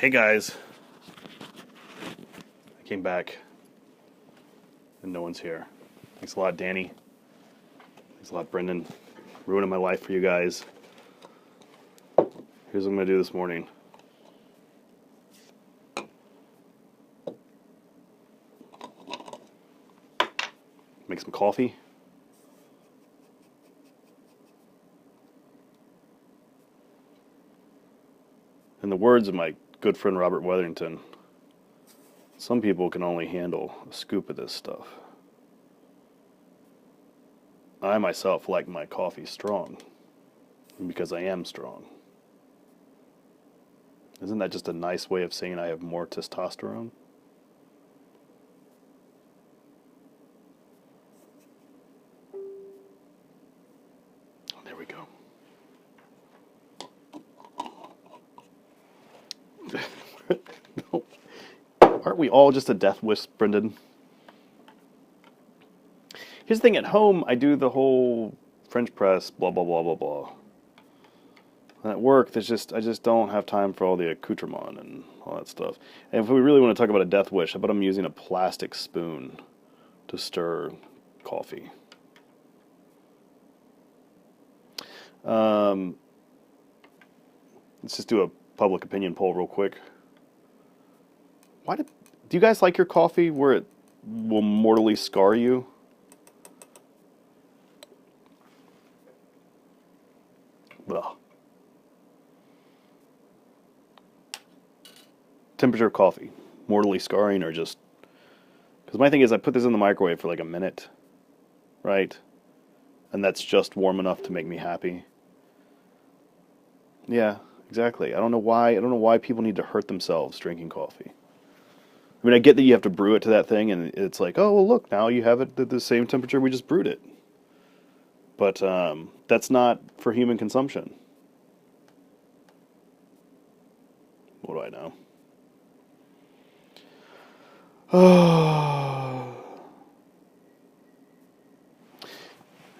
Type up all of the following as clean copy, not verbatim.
Hey guys, I came back and no one's here. Thanks a lot, Danny. Thanks a lot, Brendan. Ruining my life for you guys. Here's what I'm going to do this morning. Make some coffee. In the words of my good friend Robert Weatherington, some people can only handle a scoop of this stuff. I myself like my coffee strong, because I am strong. Isn't that just a nice way of saying I have more testosterone? There we go. No. Aren't we all just a death wish, Brendan? Here's the thing, at home, I do the whole French press, blah, blah, blah, blah, blah. And at work, I just don't have time for all the accoutrement and all that stuff. And if we really want to talk about a death wish, how about I'm using a plastic spoon to stir coffee? Let's just do a public opinion poll real quick. Do you guys like your coffee where it will mortally scar you? Ugh. Temperature of coffee, mortally scarring, or just... Because my thing is, I put this in the microwave for like a minute, right? And that's just warm enough to make me happy. Yeah, exactly. I don't know why people need to hurt themselves drinking coffee. I mean, I get that you have to brew it to that thing, and it's like, oh, well, look, now you have it at the same temperature we just brewed it. But that's not for human consumption. What do I know?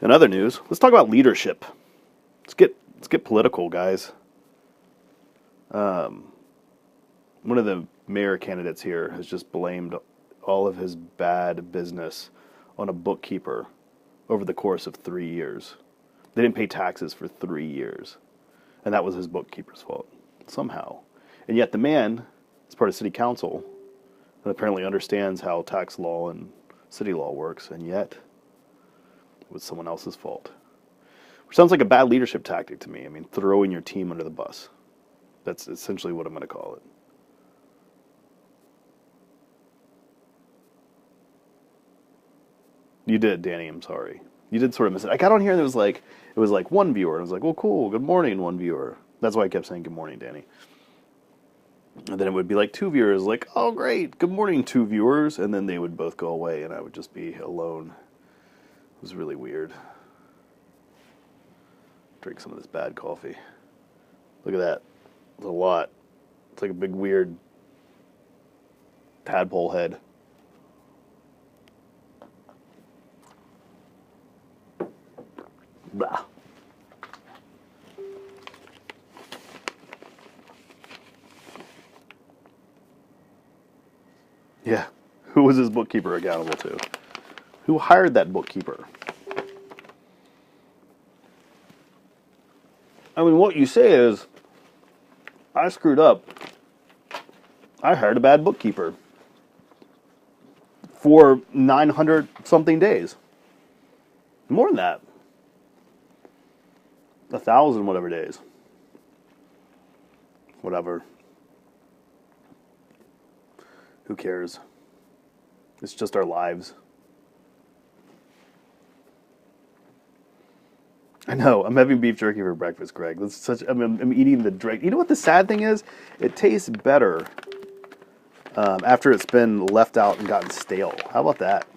In other news, let's talk about leadership. Let's get political, guys. One of the mayor candidates here has just blamed all of his bad business on a bookkeeper over the course of 3 years. They didn't pay taxes for 3 years, and that was his bookkeeper's fault, somehow. And yet the man is part of city council and apparently understands how tax law and city law works, and yet it was someone else's fault. Which sounds like a bad leadership tactic to me. I mean, throwing your team under the bus. That's essentially what I'm going to call it. You did, Danny, I'm sorry. You did sort of miss it. I got on here and it was like one viewer. And I was like, well, cool, good morning, one viewer. That's why I kept saying good morning, Danny. And then it would be like two viewers, like, oh, great, good morning, two viewers. And then they would both go away and I would just be alone. It was really weird. Drink some of this bad coffee. Look at that. It's a lot. It's like a big, weird tadpole head. Blah. Yeah. Who was his bookkeeper accountable to? Who hired that bookkeeper? I mean, what you say is, I screwed up. I hired a bad bookkeeper for 900 something days. More than that. 1,000 whatever days. Whatever. Who cares? It's just our lives. I know. I'm having beef jerky for breakfast, Greg. That's such. I'm eating the drink. You know what the sad thing is? It tastes better after it's been left out and gotten stale. How about that?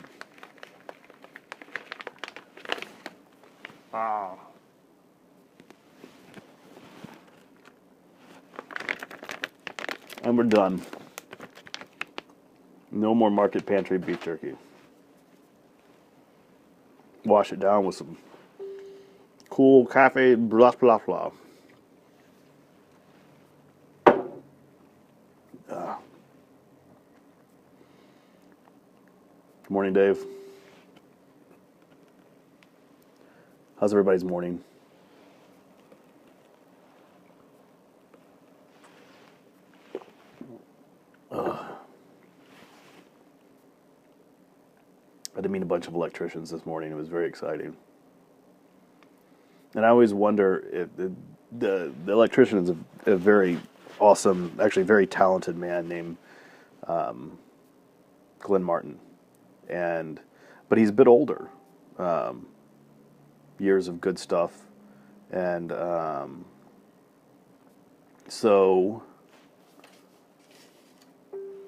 Ah. And we're done. No more Market Pantry beef jerky. Wash it down with some cool cafe blah blah blah. Good morning, Dave. How's everybody's morning? I did meet a bunch of electricians this morning. It was very exciting. And I always wonder if the electrician is a very awesome, actually very talented man named Glenn Martin. But he's a bit older. Years of good stuff. And so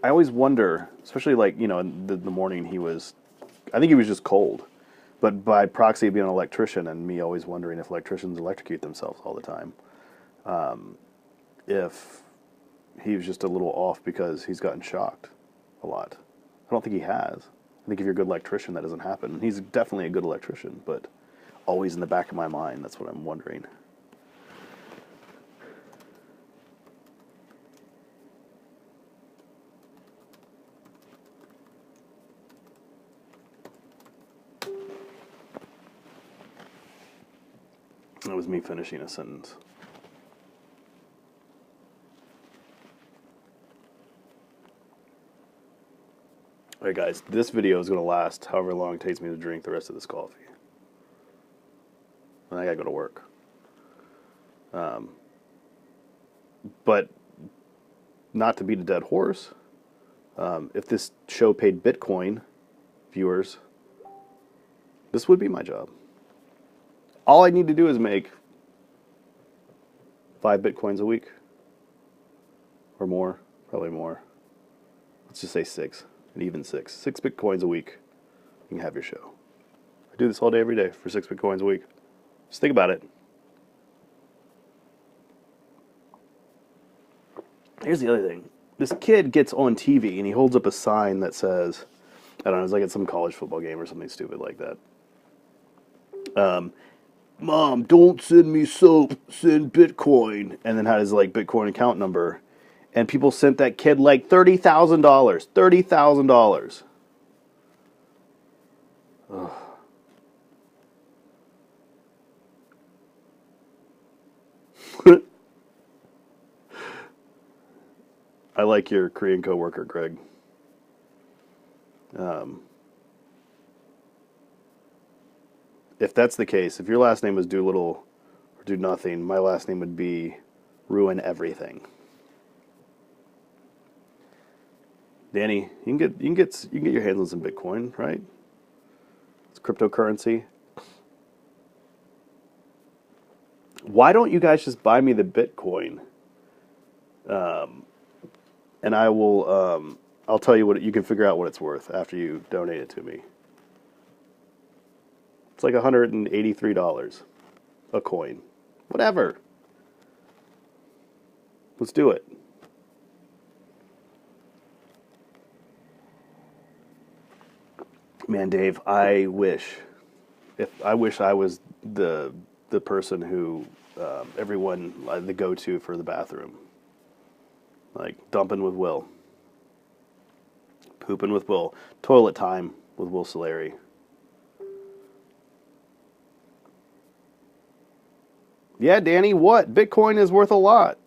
I always wonder, especially like, in the morning I think he was just cold. But by proxy of being an electrician and me always wondering if electricians electrocute themselves all the time, if he was just a little off because he's gotten shocked a lot. I don't think he has. I think if you're a good electrician, that doesn't happen. He's definitely a good electrician, but always in the back of my mind, that's what I'm wondering. That was me finishing a sentence. All right, guys, this video is going to last however long it takes me to drink the rest of this coffee. And I got to go to work. But not to beat a dead horse, if this show paid Bitcoin viewers, this would be my job. All I need to do is make 5 Bitcoins a week. Or more. Probably more. Let's just say 6. And even 6. 6 Bitcoins a week. You can have your show. I do this all day, every day for 6 Bitcoins a week. Just think about it. Here's the other thing. This kid gets on TV and he holds up a sign that says, I don't know, it's like at some college football game or something stupid like that. Mom, don't send me soap, send Bitcoin. And then had his like Bitcoin account number. And people sent that kid like $30,000. $30,000. Ugh. I like your Korean coworker, Greg. If that's the case, if your last name was Doolittle or Do Nothing, my last name would be Ruin Everything. Danny, you can get your hands on some Bitcoin, right? It's cryptocurrency. Why don't you guys just buy me the Bitcoin? And I will. I'll tell you what you can figure out what it's worth after you donate it to me. It's like $183 a coin. Whatever. Let's do it. Man, Dave, I wish I was the person who everyone the go-to for the bathroom. Like dumping with Will. Pooping with Will. Toilet time with Will Solari. Yeah, Danny, what? Bitcoin is worth a lot.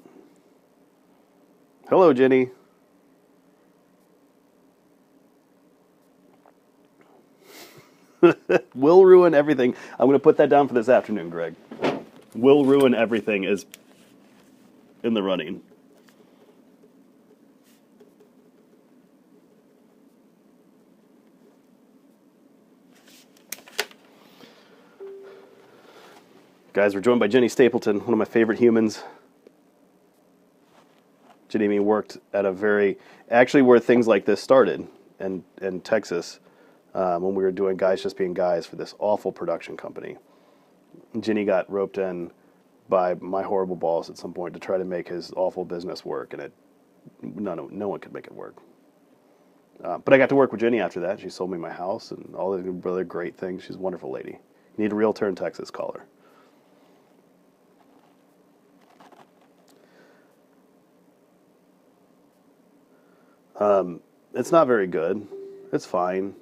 Hello, Jenny. Will ruin everything. I'm going to put that down for this afternoon, Greg. Will ruin everything is in the running. Guys, we're joined by Jenny Stapleton, one of my favorite humans. Jenny and me worked at actually where things like this started in Texas when we were doing Guys Just Being Guys for this awful production company. Jenny got roped in by my horrible boss at some point to try to make his awful business work, and no one could make it work. But I got to work with Jenny after that. She sold me my house and all the other great things. She's a wonderful lady. You need a realtor in Texas, call her. It's not very good. It's fine.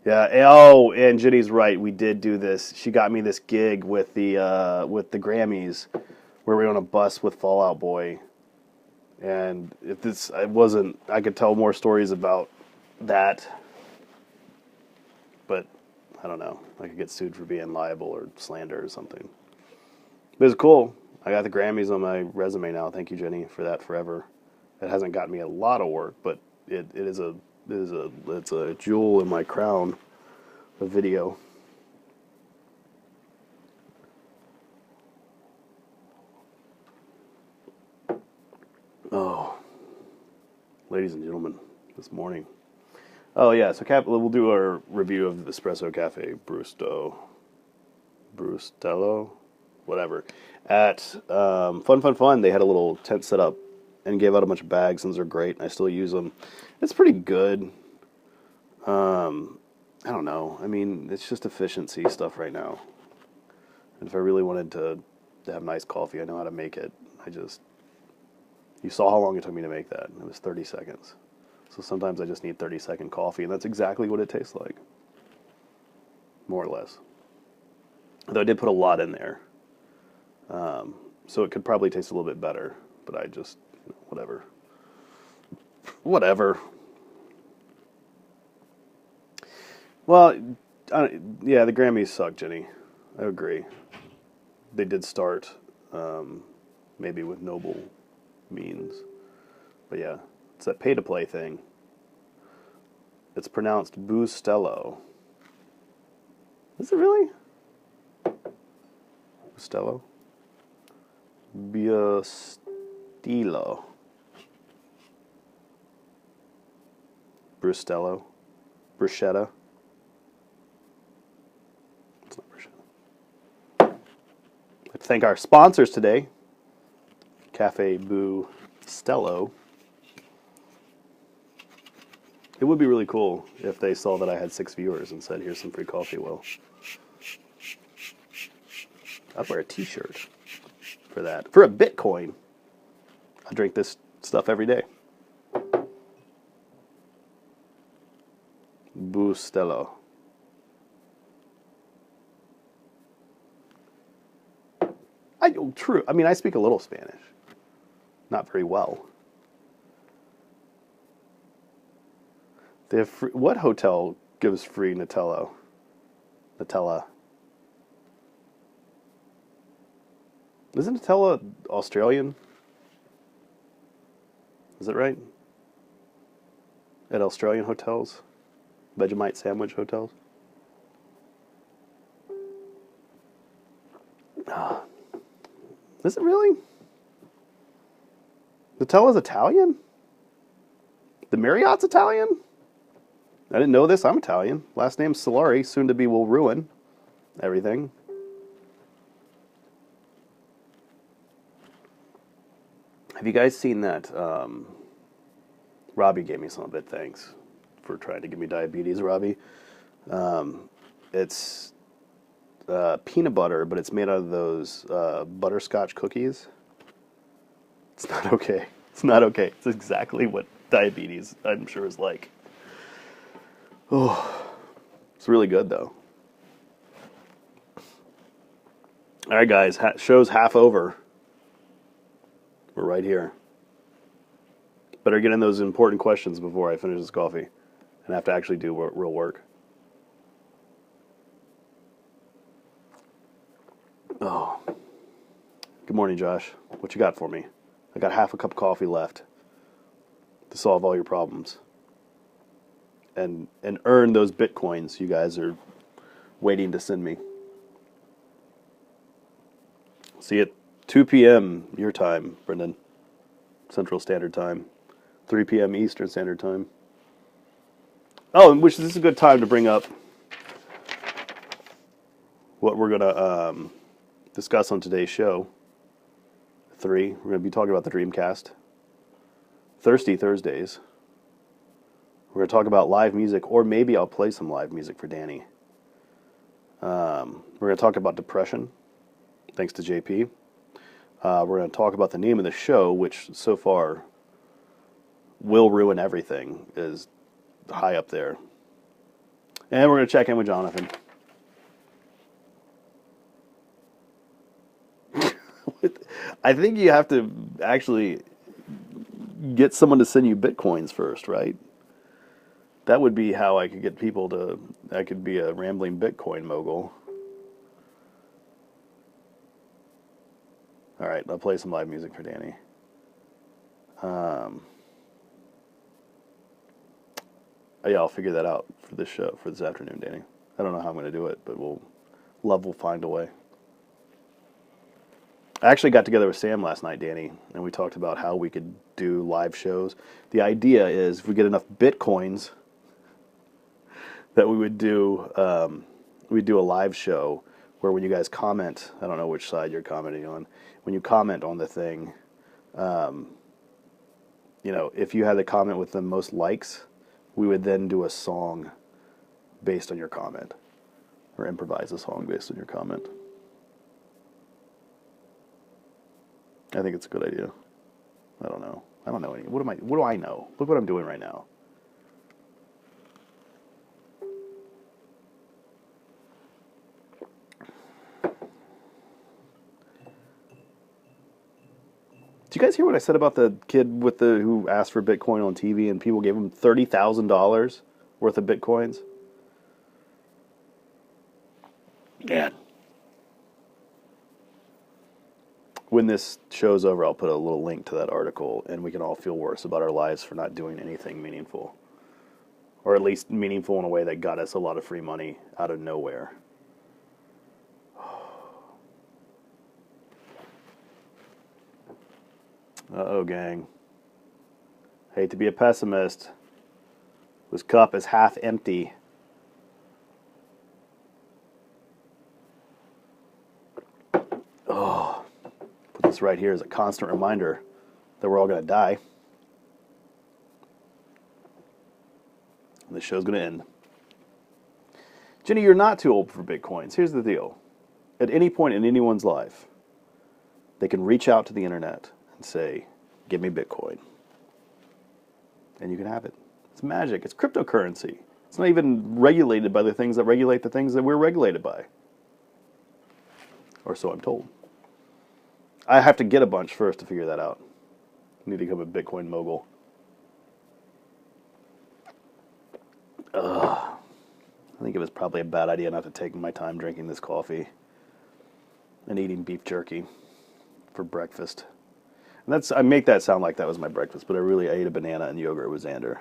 Yeah. Oh, and Jenny's right. We did do this. She got me this gig with the Grammys, where we were on a bus with Fall Out Boy, and if this, it wasn't. I could tell more stories about that, but I don't know. I could get sued for being liable or slander or something. But it's cool. I got the Grammys on my resume now. Thank you, Jenny, for that forever. It hasn't got me a lot of work, but it's a jewel in my crown. A video. Oh, ladies and gentlemen, this morning. Oh yeah, so we'll do our review of the Espresso Cafe Brustello, whatever. At Fun. They had a little tent set up and gave out a bunch of bags, and those are great. And I still use them. It's pretty good. I don't know. I mean, it's just efficiency stuff right now. And if I really wanted to have nice coffee, I know how to make it. You saw how long it took me to make that. It was 30 seconds. So sometimes I just need 30-second coffee, and that's exactly what it tastes like. More or less. Though I did put a lot in there. So it could probably taste a little bit better, but I just, whatever. Whatever. Well, yeah, the Grammys suck, Jenny. I agree. They did start maybe with noble means. But yeah, it's that pay-to-play thing. It's pronounced Bustello. Is it really? Bustello? Bustilo. Brustello. Bruschetta. It's not bruschetta. I'd like to thank our sponsors today. Cafe Bustello. It would be really cool if they saw that I had 6 viewers and said, here's some free coffee, Will. I'd wear a t-shirt for that. For a Bitcoin. I drink this stuff every day. Bustello. True. I mean, I speak a little Spanish. Not very well. They have what hotel gives free Nutella? Nutella. Isn't Nutella Australian? Is it right? At Australian hotels? Vegemite sandwich hotels? Is it really? Nutella's Italian? The Marriott's Italian? I didn't know this. I'm Italian. Last name's Solari. Soon to be will ruin everything. Have you guys seen that? Robbie gave me some of it. Thanks for trying to give me diabetes, Robbie. It's peanut butter, but it's made out of those butterscotch cookies. It's not okay. It's not okay. It's exactly what diabetes, I'm sure, is like. Oh, it's really good, though. All right, guys. Show's half over. We're right here. Better get in those important questions before I finish this coffee and have to actually do real work. Oh. Good morning, Josh. What you got for me? I got half a cup of coffee left to solve all your problems. And earn those Bitcoins you guys are waiting to send me. See you at 2 p.m. your time, Brendan. Central Standard Time. 3 p.m. Eastern Standard Time. Oh, which this is a good time to bring up what we're going to discuss on today's show. 3, we're going to be talking about the Dreamcast. Thirsty Thursdays. We're going to talk about live music, or maybe I'll play some live music for Danny. We're going to talk about depression, thanks to JP. We're going to talk about the name of the show, which so far will ruin everything, is high up there. And we're going to check in with Jonathan. I think you have to actually get someone to send you Bitcoins first, right? That would be how I could get people to... I could be a rambling Bitcoin mogul. All right, I'll play some live music for Danny. Yeah, I'll figure that out for this show, for this afternoon, Danny. I don't know how I'm going to do it, but love will find a way. I actually got together with Sam last night, Danny, and we talked about how we could do live shows. The idea is if we get enough Bitcoins that we'd do a live show where when you guys comment, I don't know which side you're commenting on, when you comment on the thing, if you had the comment with the most likes, we would then do a song based on your comment, or improvise a song based on your comment. I think it's a good idea. I don't know. I don't know any. What do I know? Look what I'm doing right now. Did you guys hear what I said about the kid who asked for Bitcoin on TV and people gave him $30,000 worth of Bitcoins? Yeah. When this show's over, I'll put a little link to that article, and we can all feel worse about our lives for not doing anything meaningful. Or at least meaningful in a way that got us a lot of free money out of nowhere. Uh-oh, gang. Hate to be a pessimist. This cup is half empty. Oh, put this right here as a constant reminder that we're all going to die. And this show's going to end. Jenny, you're not too old for Bitcoins. Here's the deal. At any point in anyone's life, they can reach out to the internet and say, give me Bitcoin. And you can have it. It's magic. It's cryptocurrency. It's not even regulated by the things that regulate the things that we're regulated by. Or so I'm told. I have to get a bunch first to figure that out. I need to become a Bitcoin mogul. I think it was probably a bad idea not to take my time drinking this coffee and eating beef jerky for breakfast. And I make that sound like that was my breakfast, but I ate a banana and yogurt with Xander.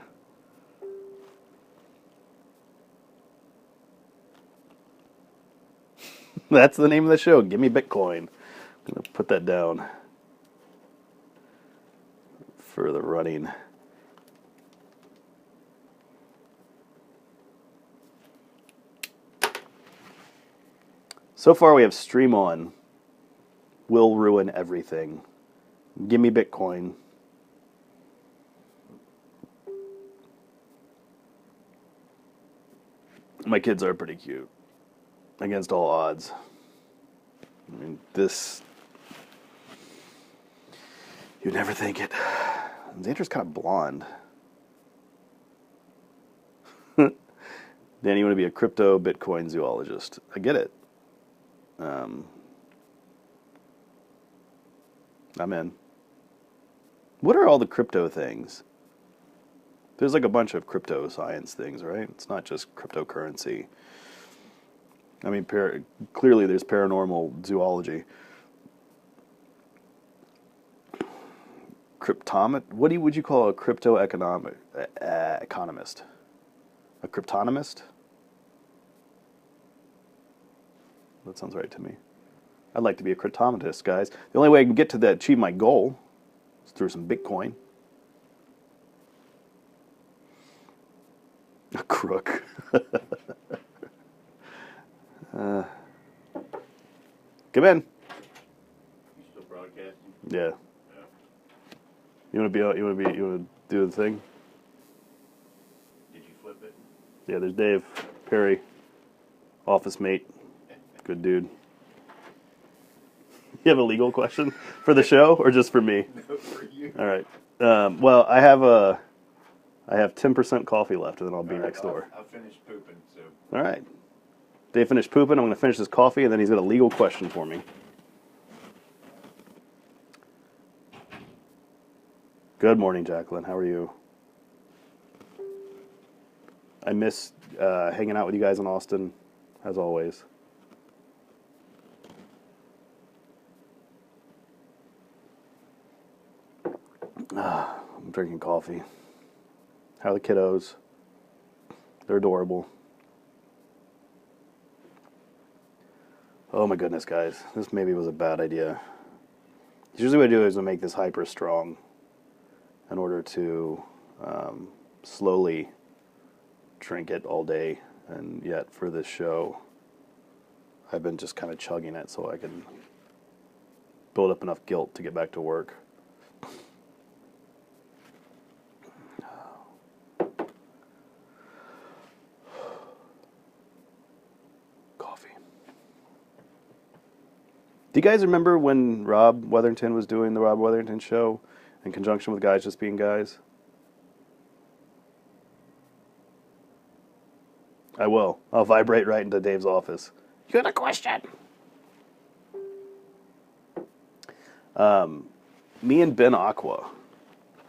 That's the name of the show. Give me Bitcoin. I'm going to put that down for the running. So far we have Stream On. Will ruin everything. Give me Bitcoin. My kids are pretty cute. Against all odds. I mean, this... You'd never think it. Xander's kind of blonde. Dan, you want to be a crypto Bitcoin zoologist. I get it. I'm in. What are all the crypto things? There's like a bunch of crypto science things, right? It's not just cryptocurrency. I mean, clearly there's paranormal zoology. What would you call a crypto economist? A cryptonomist? That sounds right to me. I'd like to be a cryptonomist, guys. The only way I can get to that, achieve my goal, is through some Bitcoin. A crook. Come in. You still broadcasting? Yeah. You want to do the thing? Did you flip it? Yeah, there's Dave Perry, office mate, good dude. You have a legal question for the show or just for me? No, for you. All right. Well, I have 10% coffee left, and then I'll be next door. I'll finish pooping. So. All right. Dave finished pooping. I'm going to finish this coffee, and then he's got a legal question for me. Good morning, Jacqueline. How are you? I miss hanging out with you guys in Austin, as always. I'm drinking coffee. How are the kiddos? They're adorable. Oh my goodness, guys. This maybe was a bad idea. Usually what I do is I make this hyper strong in order to slowly drink it all day. And yet for this show, I've been just kind of chugging it so I can build up enough guilt to get back to work. Do you guys remember when Rob Weatherington was doing the Rob Weatherington show in conjunction with Guys Just Being Guys? I will. I'll vibrate right into Dave's office. You got a question? Me and Ben Aqua,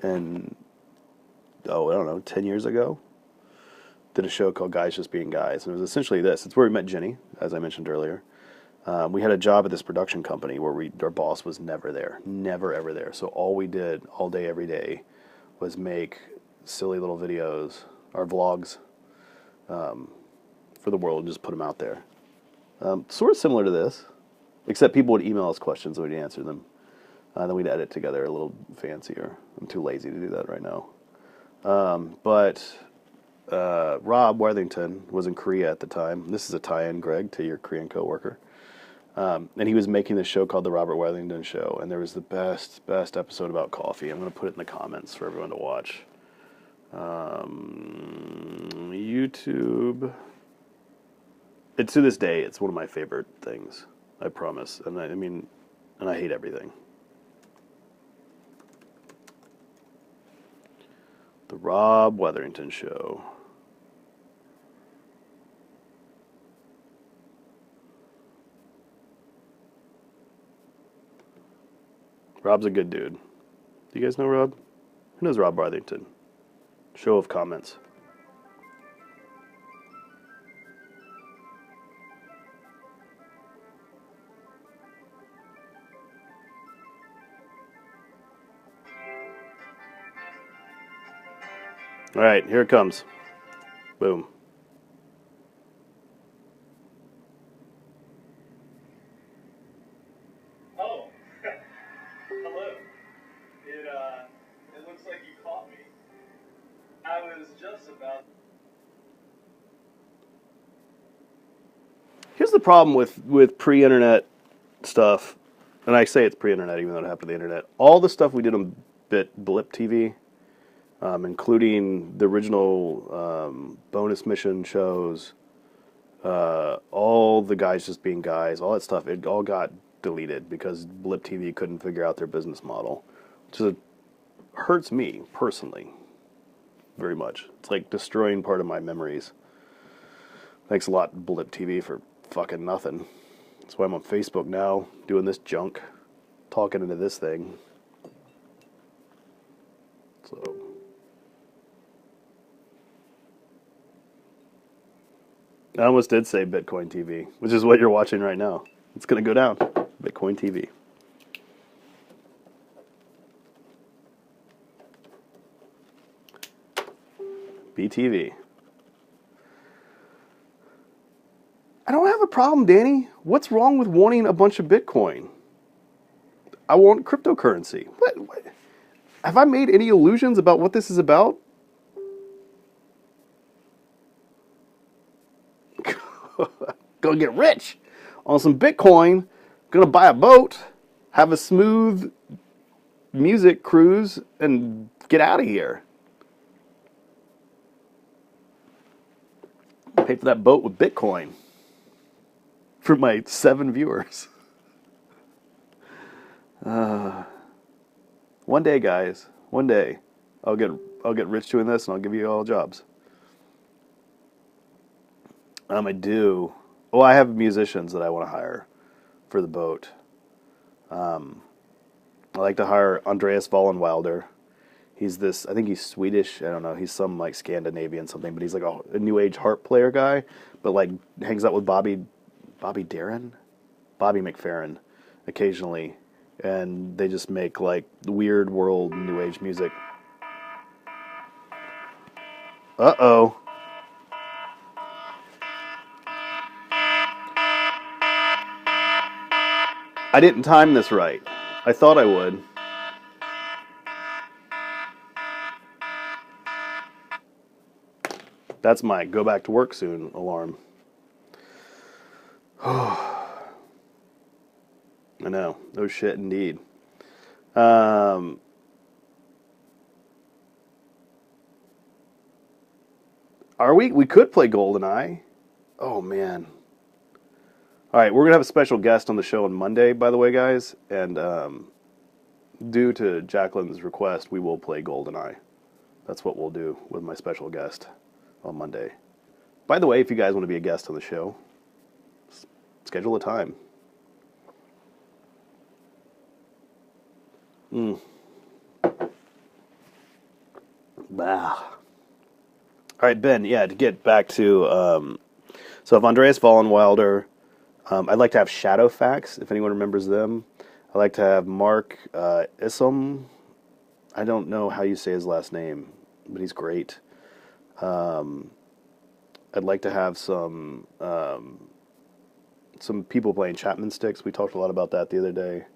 and I don't know, 10 years ago, did a show called Guys Just Being Guys, and it was essentially this. It's where we met Jenny, as I mentioned earlier. We had a job at this production company where our boss was never there, never ever there. So all we did all day, every day, was make silly little videos, our vlogs, for the world, and just put them out there. Sort of similar to this, except people would email us questions and we'd answer them. Then we'd edit together a little fancier. I'm too lazy to do that right now. But Rob Weatherington was in Korea at the time. This is a tie-in, Greg, to your Korean coworker. And he was making this show called The Robert Weatherington Show, and there was the best episode about coffee. I'm going to put it in the comments for everyone to watch. YouTube. It's to this day, it's one of my favorite things, I promise. And I hate everything. The Rob Weatherington Show. Rob's a good dude. Do you guys know Rob? Who knows Rob Weatherington? Show of comments. All right, here it comes. Boom. Oh, hello. It looks like you caught me. I was just about. Here's the problem with pre-internet stuff, and I say it's pre-internet even though it happened to the internet. All the stuff we did on Blip TV, including the original bonus mission shows, all the Guys Just Being Guys, all that stuff, it all got deleted because Blip TV couldn't figure out their business model, which hurts me personally very much. It's like destroying part of my memories. Thanks a lot, Blip TV, for fucking nothing. That's why I'm on Facebook now, doing this junk, talking into this thing. So I almost did say Bitcoin TV, which is what you're watching right now. It's going to go down. Bitcoin TV. BTV. I don't have a problem, Danny. What's wrong with wanting a bunch of Bitcoin? I want cryptocurrency. What? Have I made any illusions about what this is about? Gonna get rich on some Bitcoin. Gonna buy a boat, have a smooth music cruise, and get out of here. Pay for that boat with Bitcoin. For my 7 viewers. One day, guys. One day, I'll get rich doing this, and I'll give you all jobs. I do. Well, I have musicians that I want to hire for the boat. I like to hire Andreas Wallenwilder. He's this, I think he's Swedish. I don't know. He's some like Scandinavian something, but he's like a new age harp player guy, but like hangs out with Bobby McFerrin occasionally. And they just make like weird world new age music. Uh-oh. I didn't time this right. I thought I would. That's my go back to work soon alarm. I know. No shit indeed. Are we? We could play GoldenEye. Oh, man. All right, we're going to have a special guest on the show on Monday, by the way, guys. And due to Jacqueline's request, we will play GoldenEye. That's what we'll do with my special guest on Monday. By the way, if you guys want to be a guest on the show, schedule a time. Bah. All right, Ben, yeah, to get back to... so if Andreas Wallenwilder... I'd like to have Shadowfax, if anyone remembers them. I'd like to have Mark Issom. I don't know how you say his last name, but he's great. I'd like to have some people playing Chapman sticks. We talked a lot about that the other day.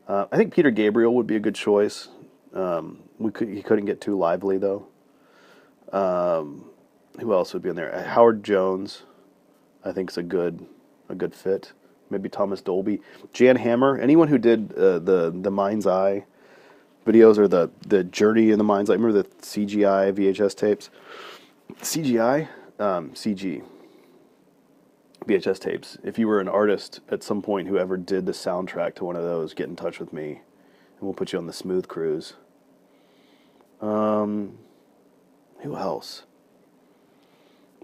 I think Peter Gabriel would be a good choice. He couldn't get too lively though. Who else would be in there? Howard Jones, I think is a good fit. Maybe Thomas Dolby, Jan Hammer, anyone who did the Mind's Eye videos or the Journey in the Mind's Eye. Remember the CGI VHS tapes? CG VHS tapes. If you were an artist at some point who ever did the soundtrack to one of those, get in touch with me, and we'll put you on the Smooth Cruise. Who else?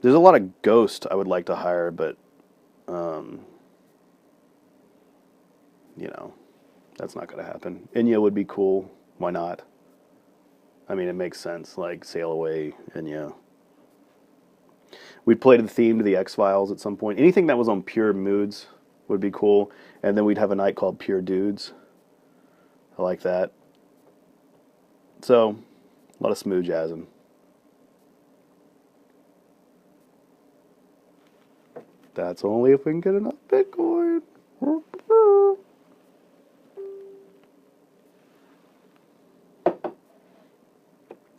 There's a lot of Ghost I would like to hire, but that's not going to happen. Enya would be cool. Why not? I mean, it makes sense. Like Sail Away, Enya. We'd play to the theme to the X-Files at some point. Anything that was on Pure Moods would be cool. And then we'd have a night called Pure Dudes. I like that. So, a lot of smooth jazzing. That's only if we can get enough Bitcoin.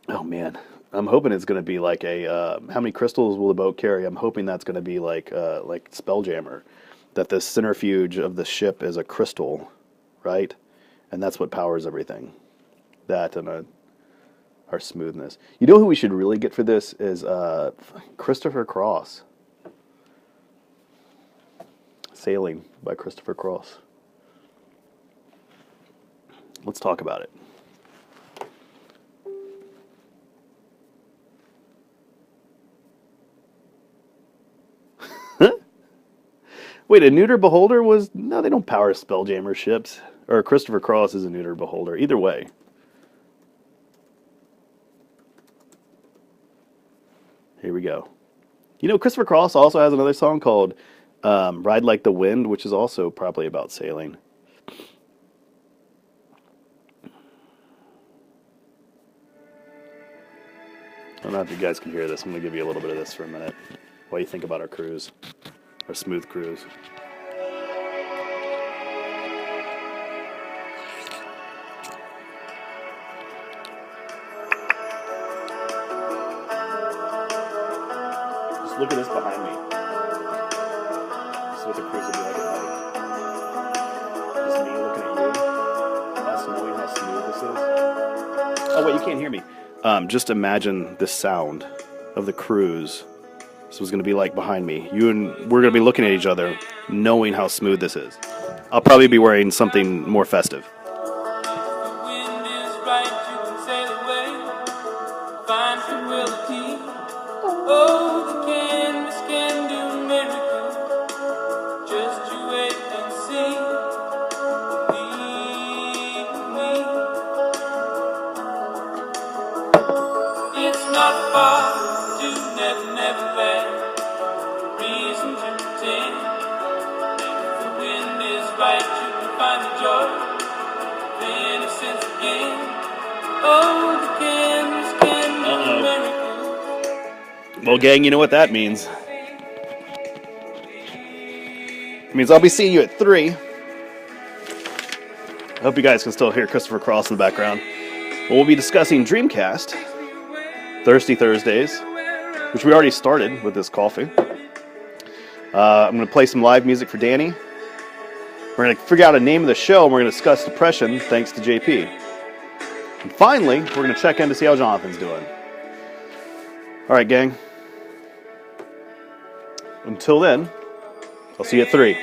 Oh man, I'm hoping it's going to be like a. How many crystals will the boat carry? I'm hoping that's going to be like Spelljammer, that the centrifuge of the ship is a crystal, right? And that's what powers everything. That and our smoothness. You know who we should really get for this is Christopher Cross. Sailing by Christopher Cross. Let's talk about it. Wait, a neuter beholder was... No, they don't power Spelljammer ships. Or Christopher Cross is a neuter beholder. Either way. Here we go. You know, Christopher Cross also has another song called Ride Like the Wind, which is also probably about sailing. I don't know if you guys can hear this. I'm going to give you a little bit of this for a minute while you think about our cruise. Our smooth cruise. Just look at this behind me. This is what the cruise will be like at night. Just me looking at you. Us knowing how smooth this is. Oh wait, you can't hear me. Just imagine the sound of the cruise. This was going to be like behind me. We're going to be looking at each other, knowing how smooth this is. I'll probably be wearing something more festive. Oh, the canvas can do not far, but you never left. Reason to pretend. If the wind is right, you can find the joy of innocence again. Oh, the candles can do miracles. Well, gang, you know what that means. It means I'll be seeing you at 3. I hope you guys can still hear Christopher Cross in the background. Well, we'll be discussing Dreamcast, Thirsty Thursdays, which we already started with this coffee. I'm going to play some live music for Danny. We're going to figure out a name of the show, and we're going to discuss depression thanks to JP. And finally, we're going to check in to see how Jonathan's doing. All right, gang. Until then, I'll see you at 3.